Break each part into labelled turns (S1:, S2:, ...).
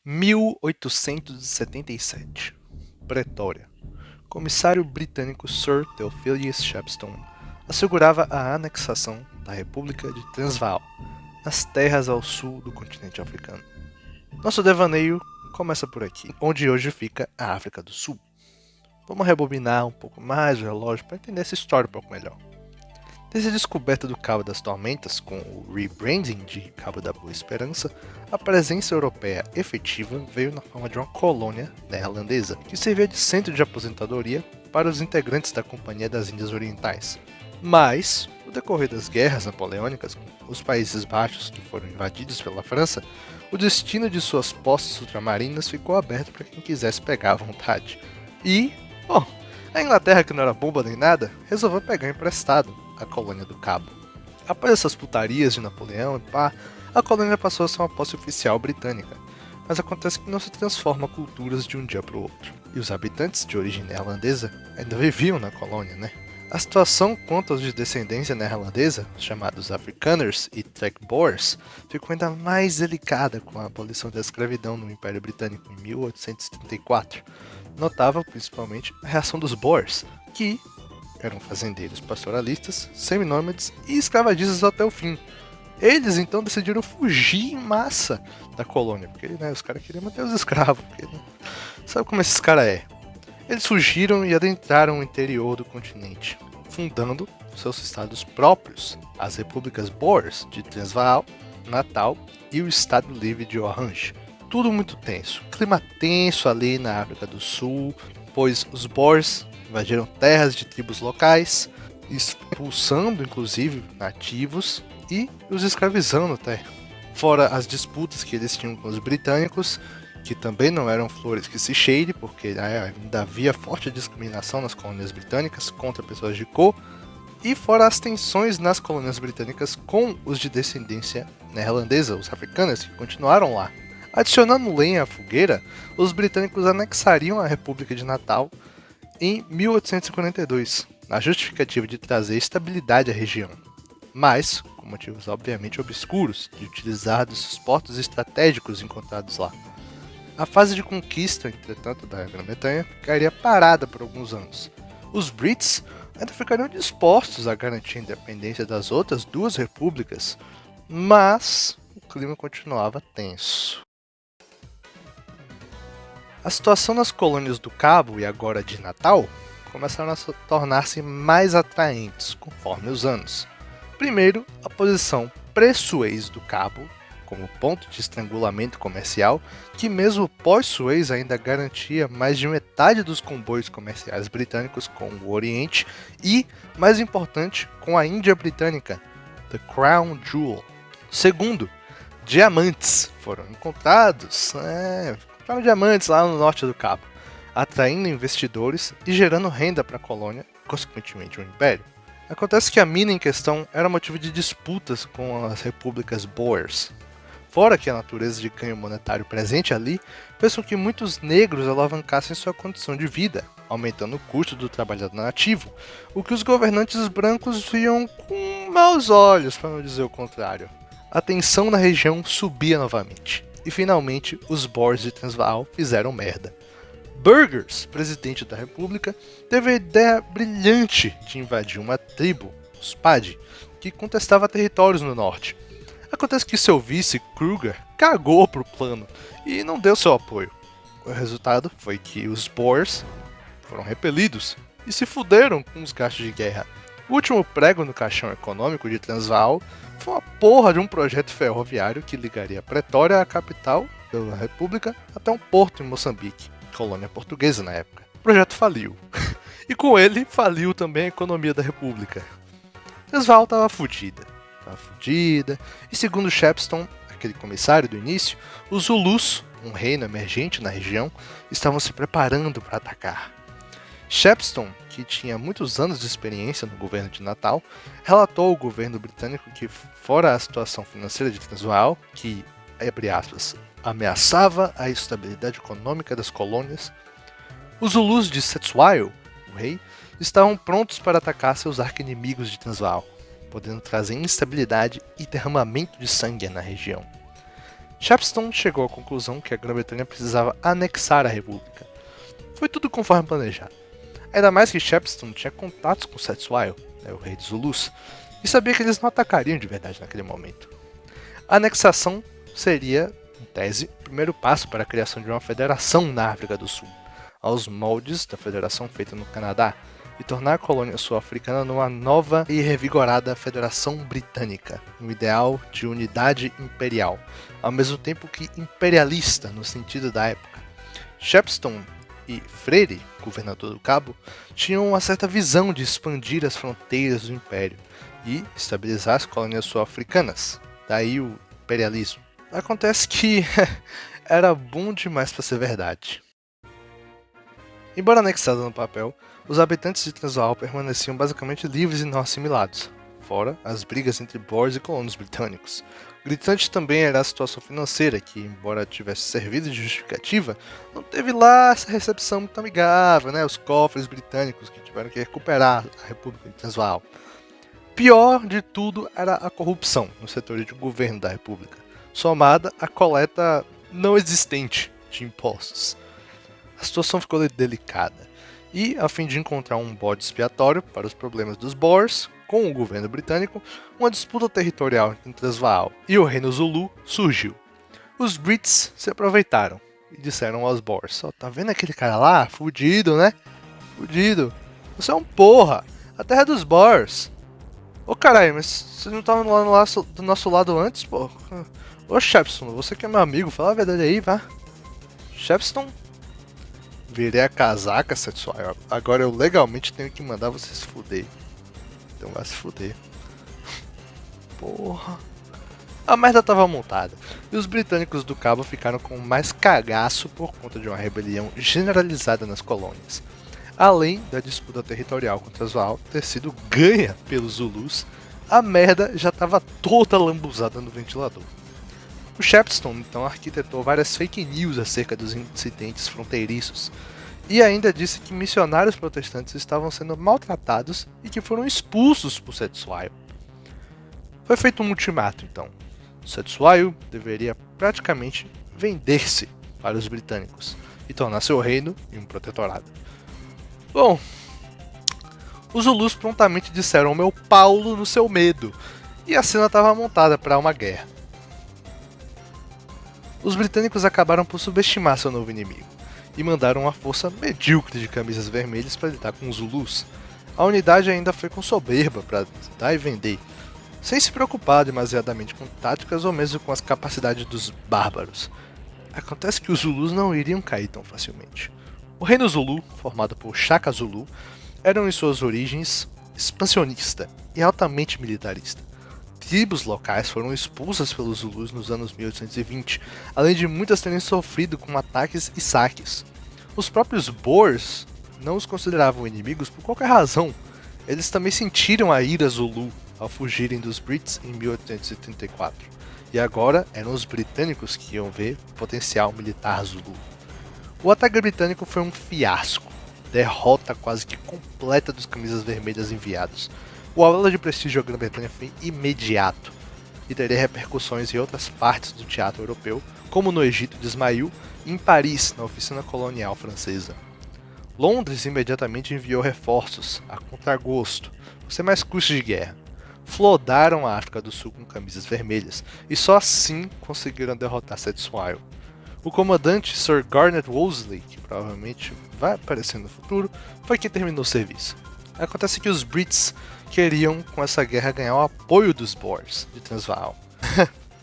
S1: 1877. Pretória. Comissário britânico Sir Theophilus Shepstone assegurava a anexação da República de Transvaal, nas terras ao sul do continente africano. Nosso devaneio começa por aqui, onde hoje fica a África do Sul. Vamos rebobinar um pouco mais o relógio para entender essa história um pouco melhor. Desde a descoberta do Cabo das Tormentas, com o rebranding de Cabo da Boa Esperança, a presença europeia efetiva veio na forma de uma colônia neerlandesa, que servia de centro de aposentadoria para os integrantes da Companhia das Índias Orientais. Mas, no decorrer das guerras napoleônicas, com os Países Baixos que foram invadidos pela França, o destino de suas posses ultramarinas ficou aberto para quem quisesse pegar à vontade. E, bom, a Inglaterra, que não era bomba nem nada, resolveu pegar emprestado a colônia do Cabo. Após essas putarias de Napoleão e pá, a colônia passou a ser uma posse oficial britânica. Mas acontece que não se transforma culturas de um dia para o outro. E os habitantes de origem neerlandesa ainda viviam na colônia, né? A situação quanto aos de descendência neerlandesa, chamados Afrikaners e Trekboers, ficou ainda mais delicada com a abolição da escravidão no Império Britânico em 1834. Notável principalmente a reação dos Boers, que eram fazendeiros pastoralistas, seminômades e escravagistas até o fim. Eles então decidiram fugir em massa da colônia, porque os caras queriam manter os escravos. Porque, sabe como esses caras é? Eles fugiram e adentraram o interior do continente, fundando seus estados próprios, as repúblicas Boers de Transvaal, Natal e o Estado Livre de Orange. Tudo muito tenso, clima tenso ali na África do Sul, pois os Boers invadiram terras de tribos locais, expulsando inclusive nativos e os escravizando até. Fora as disputas que eles tinham com os britânicos, que também não eram flores que se cheire, porque ainda havia forte discriminação nas colônias britânicas contra pessoas de cor, e fora as tensões nas colônias britânicas com os de descendência neerlandesa, os africanos, que continuaram lá. Adicionando lenha à fogueira, os britânicos anexariam a República de Natal em 1842, na justificativa de trazer estabilidade à região, mas com motivos obviamente obscuros de utilizar dos portos estratégicos encontrados lá. A fase de conquista, entretanto, da Grã-Bretanha ficaria parada por alguns anos. Os Brits ainda ficariam dispostos a garantir a independência das outras duas repúblicas, mas o clima continuava tenso. A situação nas colônias do Cabo e agora de Natal começaram a tornar-se mais atraentes conforme os anos. Primeiro, a posição pré-Suez do Cabo, como ponto de estrangulamento comercial, que mesmo pós-Suez ainda garantia mais de metade dos comboios comerciais britânicos com o Oriente e, mais importante, com a Índia Britânica, The Crown Jewel. Segundo, diamantes foram encontrados, diamantes lá no norte do Cabo, atraindo investidores e gerando renda para a colônia, consequentemente o Império. Acontece que a mina em questão era motivo de disputas com as repúblicas Boers. Fora que a natureza de ganho monetário presente ali fez com que muitos negros alavancassem sua condição de vida, aumentando o custo do trabalhador nativo, o que os governantes brancos viam com maus olhos, para não dizer o contrário. A tensão na região subia novamente, e finalmente os Boers de Transvaal fizeram merda. Burgers, presidente da república, teve a ideia brilhante de invadir uma tribo, os Paddy, que contestava territórios no norte. Acontece que seu vice, Kruger, cagou pro plano e não deu seu apoio. O resultado foi que os Boers foram repelidos e se fuderam com os gastos de guerra. O último prego no caixão econômico de Transvaal foi uma porra de um projeto ferroviário que ligaria Pretória, a capital da república, até um porto em Moçambique, colônia portuguesa na época. O projeto faliu. E com ele faliu também a economia da república. Transvaal estava fudida, e segundo Shepstone, aquele comissário do início, os Zulus, um reino emergente na região, estavam se preparando para atacar. Shepstone, que tinha muitos anos de experiência no governo de Natal, relatou ao governo britânico que, fora a situação financeira de Transvaal, que, abre aspas, ameaçava a estabilidade econômica das colônias, os Zulus de Cetshwayo, o rei, estavam prontos para atacar seus arqui-inimigos de Transvaal, podendo trazer instabilidade e derramamento de sangue na região. Shepstone chegou à conclusão que a Grã-Bretanha precisava anexar a República. Foi tudo conforme planejado. Ainda mais que Shepstone tinha contatos com Cetshwayo, o rei dos Zulus, e sabia que eles não atacariam de verdade naquele momento. A anexação seria, em tese, o primeiro passo para a criação de uma federação na África do Sul, aos moldes da federação feita no Canadá, e tornar a colônia sul-africana numa nova e revigorada Federação Britânica, um ideal de unidade imperial, ao mesmo tempo que imperialista no sentido da época. Shepstone e Frere, governador do Cabo, tinham uma certa visão de expandir as fronteiras do império e estabilizar as colônias sul-africanas, daí o imperialismo. Acontece que era bom demais para ser verdade. Embora anexado no papel, os habitantes de Transvaal permaneciam basicamente livres e não assimilados, fora as brigas entre Boers e colonos britânicos. Gritante também era a situação financeira, que, embora tivesse servido de justificativa, não teve lá essa recepção muito amigável, Os cofres britânicos que tiveram que recuperar a República de Transvaal. Pior de tudo era a corrupção no setor de governo da República, somada à coleta não existente de impostos. A situação ficou delicada. E, a fim de encontrar um bode expiatório para os problemas dos Boers com o governo britânico, uma disputa territorial entre Transvaal e o Reino Zulu surgiu. Os Brits se aproveitaram e disseram aos Boers: tá vendo aquele cara lá? Fudido, Fudido. Você é um porra. A terra é dos Boers. Ô caralho, mas vocês não estavam lá do nosso lado antes, pô? Ô Shepstone, você que é meu amigo, fala a verdade aí, vá. Shepstone? Virei a casaca, Cetshwayo. Agora eu legalmente tenho que mandar você se fuder. Então vai se fuder. Porra. A merda tava montada. E os britânicos do Cabo ficaram com mais cagaço por conta de uma rebelião generalizada nas colônias. Além da disputa territorial contra Transvaal ter sido ganha pelos Zulus, a merda já estava toda lambuzada no ventilador. O Shepstone então arquitetou várias fake news acerca dos incidentes fronteiriços e ainda disse que missionários protestantes estavam sendo maltratados e que foram expulsos por Cetshwayo. Foi feito um ultimato então. Cetshwayo deveria praticamente vender-se para os britânicos e tornar seu reino em um protetorado. Bom, os Zulus prontamente disseram meu Paulo no seu medo e a cena estava montada para uma guerra. Os britânicos acabaram por subestimar seu novo inimigo e mandaram uma força medíocre de camisas vermelhas para lidar com os Zulus. A unidade ainda foi com soberba para dar e vender, sem se preocupar demasiadamente com táticas ou mesmo com as capacidades dos bárbaros. Acontece que os Zulus não iriam cair tão facilmente. O reino Zulu, formado por Shaka Zulu, era em suas origens expansionista e altamente militarista. Tribos locais foram expulsas pelos Zulus nos anos 1820, além de muitas terem sofrido com ataques e saques. Os próprios Boers não os consideravam inimigos por qualquer razão. Eles também sentiram a ira Zulu ao fugirem dos Brits em 1834, e agora eram os britânicos que iam ver o potencial militar Zulu. O ataque britânico foi um fiasco, derrota quase que completa dos camisas vermelhas enviados. O aula de prestígio à Grã-Bretanha foi imediato e teria repercussões em outras partes do teatro europeu, como no Egito de Ismail e em Paris, na oficina colonial francesa. Londres imediatamente enviou reforços, a contragosto, por ser mais custos de guerra. Flodaram a África do Sul com camisas vermelhas e só assim conseguiram derrotar Cetshwayo. O comandante Sir Garnet Wolseley, que provavelmente vai aparecer no futuro, foi quem terminou o serviço. Acontece que os Brits queriam com essa guerra ganhar o apoio dos Boers de Transvaal.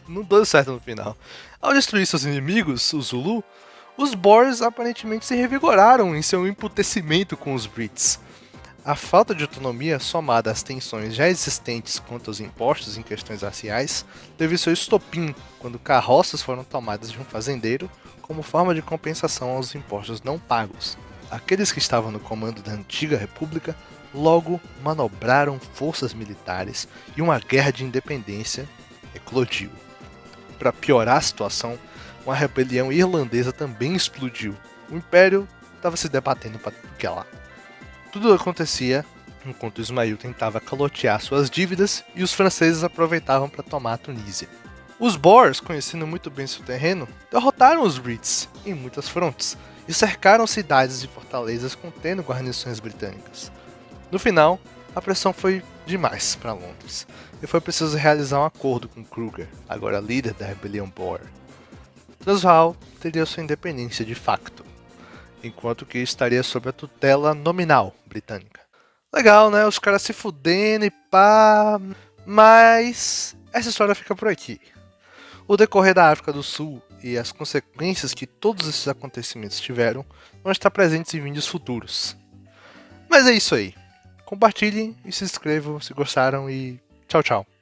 S1: Não deu certo no final. Ao destruir seus inimigos, os Zulu, os Boers aparentemente se revigoraram em seu emputecimento com os Brits. A falta de autonomia, somada às tensões já existentes quanto aos impostos em questões raciais, teve seu estopim quando carroças foram tomadas de um fazendeiro como forma de compensação aos impostos não pagos. Aqueles que estavam no comando da antiga república logo manobraram forças militares e uma guerra de independência eclodiu. Para piorar a situação, uma rebelião irlandesa também explodiu. O Império estava se debatendo para tudo que é lá. Tudo acontecia enquanto Ismail tentava calotear suas dívidas e os franceses aproveitavam para tomar a Tunísia. Os Boers, conhecendo muito bem seu terreno, derrotaram os Brits em muitas frontes e cercaram cidades e fortalezas contendo guarnições britânicas. No final, a pressão foi demais para Londres e foi preciso realizar um acordo com Kruger, agora líder da rebelião Boer. Transvaal teria sua independência de facto, enquanto que estaria sob a tutela nominal britânica. Legal, né? Os caras se fudendo e pá. Mas essa história fica por aqui. O decorrer da África do Sul e as consequências que todos esses acontecimentos tiveram vão estar presentes em vídeos futuros. Mas é isso aí. Compartilhem e se inscrevam se gostaram e tchau, tchau.